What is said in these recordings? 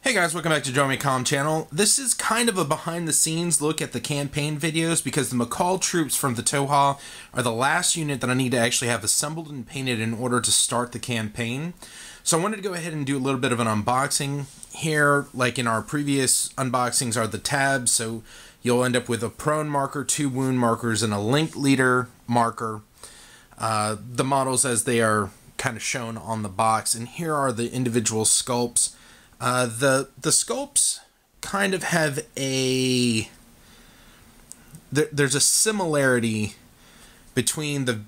Hey guys, welcome back to Join Me Calm channel. This is kind of a behind the scenes look at the campaign videos because the Makaul troops from the Tohaa are the last unit that I need to actually have assembled and painted in order to start the campaign. So I wanted to go ahead and do a little bit of an unboxing here. Like in our previous unboxings are the tabs, so you'll end up with a prone marker, 2 wound markers, and a link leader marker. The models as they are kind of shown on the box, and here are the individual sculpts. The sculpts kind of have there's a similarity between the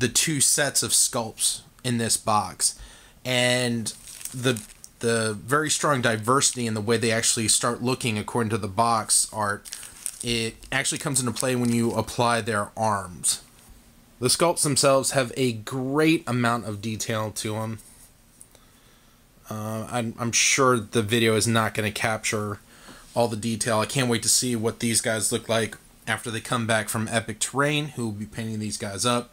two sets of sculpts in this box, and the very strong diversity in the way they actually start looking according to the box art. It actually comes into play when you apply their arms. The sculpts themselves have a great amount of detail to them. I'm sure the video is not going to capture all the detail. I can't wait to see what these guys look like after they come back from Epic Terrain, who will be painting these guys up.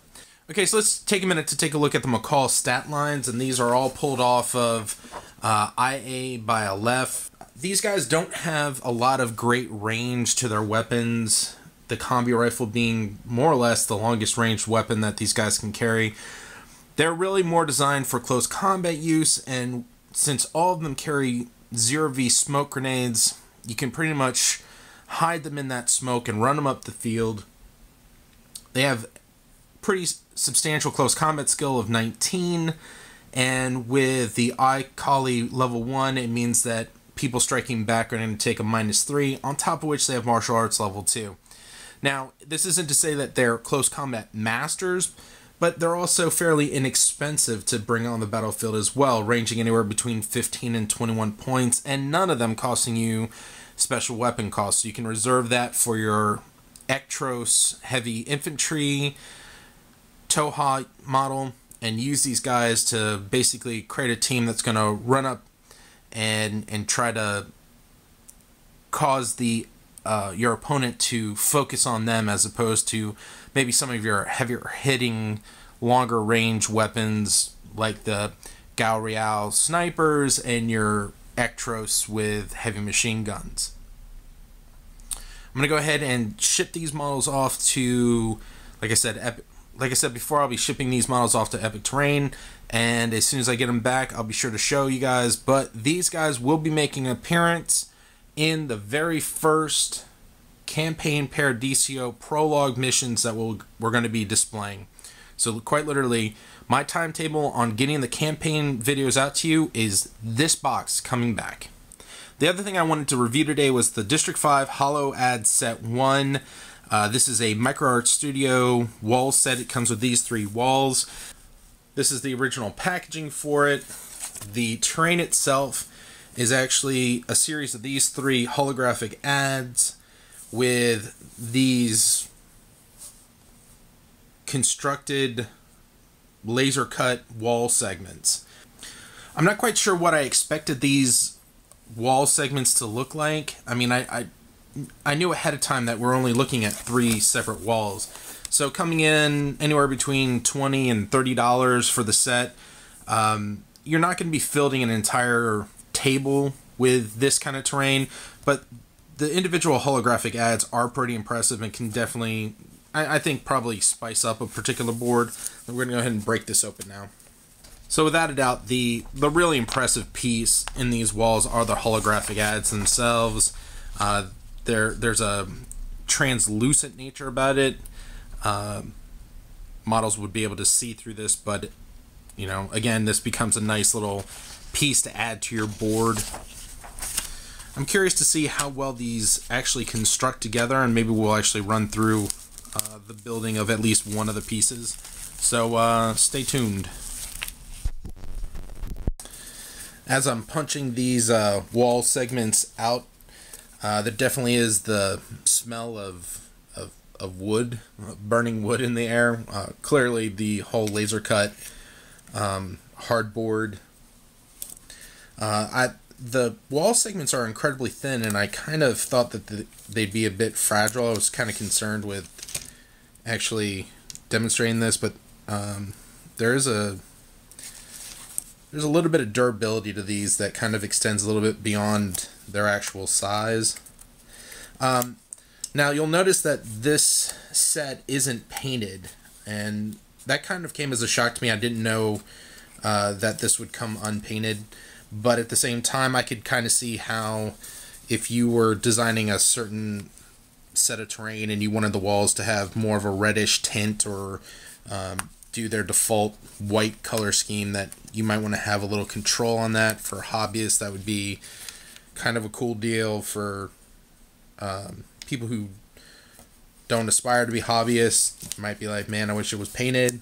Okay, so let's take a minute to take a look at the Makaul stat lines, and these are all pulled off of IA by Aleph. These guys don't have a lot of great range to their weapons, the combi rifle being more or less the longest ranged weapon that these guys can carry. They're really more designed for close combat use, and since all of them carry 0V smoke grenades, you can pretty much hide them in that smoke and run them up the field. They have pretty substantial close combat skill of 19, and with the Kali level 1, it means that people striking back are going to take a -3, on top of which they have martial arts level 2. Now, this isn't to say that they're close combat masters, but they're also fairly inexpensive to bring on the battlefield as well, ranging anywhere between 15 and 21 points, and none of them costing you special weapon costs. So you can reserve that for your Ektros heavy infantry Tohaa model and use these guys to basically create a team that's going to run up and try to cause your opponent to focus on them, as opposed to maybe some of your heavier hitting, longer range weapons like the Gaurial snipers and your Ektros with heavy machine guns. I'm going to go ahead and ship these models off to, like I said before, I'll be shipping these models off to Epic Terrain, and as soon as I get them back, I'll be sure to show you guys. But these guys will be making an appearance in the very first campaign Paradiso prologue missions that we're going to be displaying. So quite literally, my timetable on getting the campaign videos out to you is this box coming back. The other thing I wanted to review today was the District 5 Holo Ad Set 1. This is a Micro Art Studio wall set. It comes with these 3 walls. This is the original packaging for it. The terrain itself is actually a series of these 3 holographic ads with these constructed laser cut wall segments. I'm not quite sure what I expected these wall segments to look like. I mean, I knew ahead of time that we're only looking at 3 separate walls. So coming in anywhere between $20 and $30 for the set, you're not going to be fielding an entire table with this kind of terrain, but the individual holographic ads are pretty impressive and can definitely, I think, probably spice up a particular board. We're going to go ahead and break this open now. So without a doubt, the really impressive piece in these walls are the holographic ads themselves. There's a translucent nature about it. Models would be able to see through this, but you know, again, this becomes a nice little piece to add to your board. I'm curious to see how well these actually construct together, and maybe we'll actually run through the building of at least one of the pieces. So stay tuned. As I'm punching these wall segments out, there definitely is the smell of wood, burning wood in the air. Clearly the whole laser cut hardboard. The wall segments are incredibly thin, and I kind of thought that they'd be a bit fragile. I was kind of concerned with actually demonstrating this, but there is a, There's a little bit of durability to these that kind of extends a little bit beyond their actual size. Now you'll notice that this set isn't painted, and that kind of came as a shock to me. I didn't know that this would come unpainted, but at the same time I could kind of see how if you were designing a certain set of terrain and you wanted the walls to have more of a reddish tint, or do their default white color scheme, that you might want to have a little control on that. For hobbyists, that would be kind of a cool deal. For people who don't aspire to be hobbyists, might be like, man, I wish it was painted.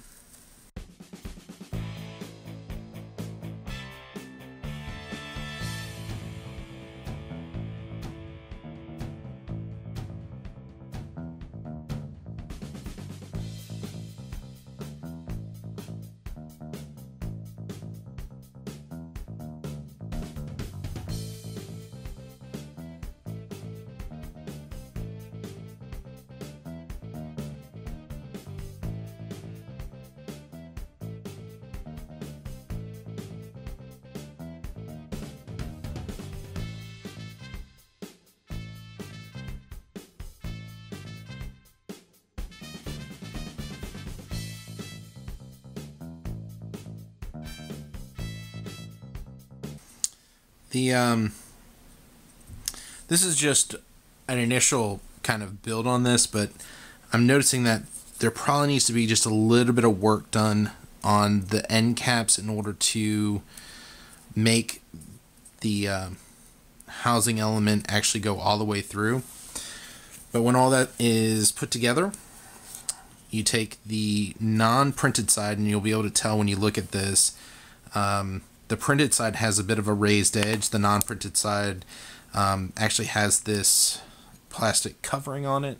This is just an initial kind of build on this, but I'm noticing that there probably needs to be just a little bit of work done on the end caps in order to make the housing element actually go all the way through. But when all that is put together, you take the non-printed side, and you'll be able to tell when you look at this. The printed side has a bit of a raised edge. The non-printed side actually has this plastic covering on it.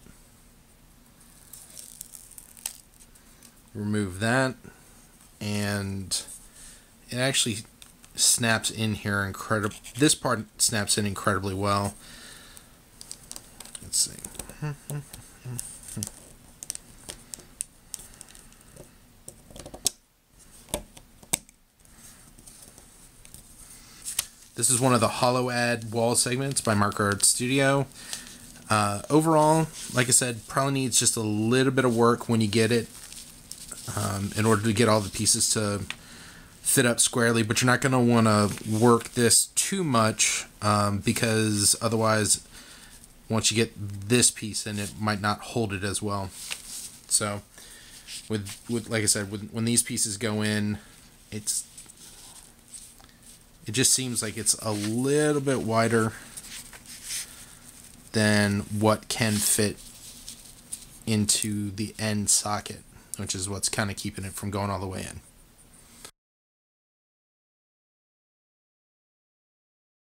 Remove that, and it actually snaps in here incredible. This part snaps in incredibly well. Let's see. This is one of the Holo ad wall segments by Mark Art Studio. Overall, like I said, probably needs just a little bit of work when you get it in order to get all the pieces to fit up squarely, but you're not going to want to work this too much because otherwise, once you get this piece in, it might not hold it as well. So, with like I said, when these pieces go in, it just seems like it's a little bit wider than what can fit into the end socket, which is what's kind of keeping it from going all the way in.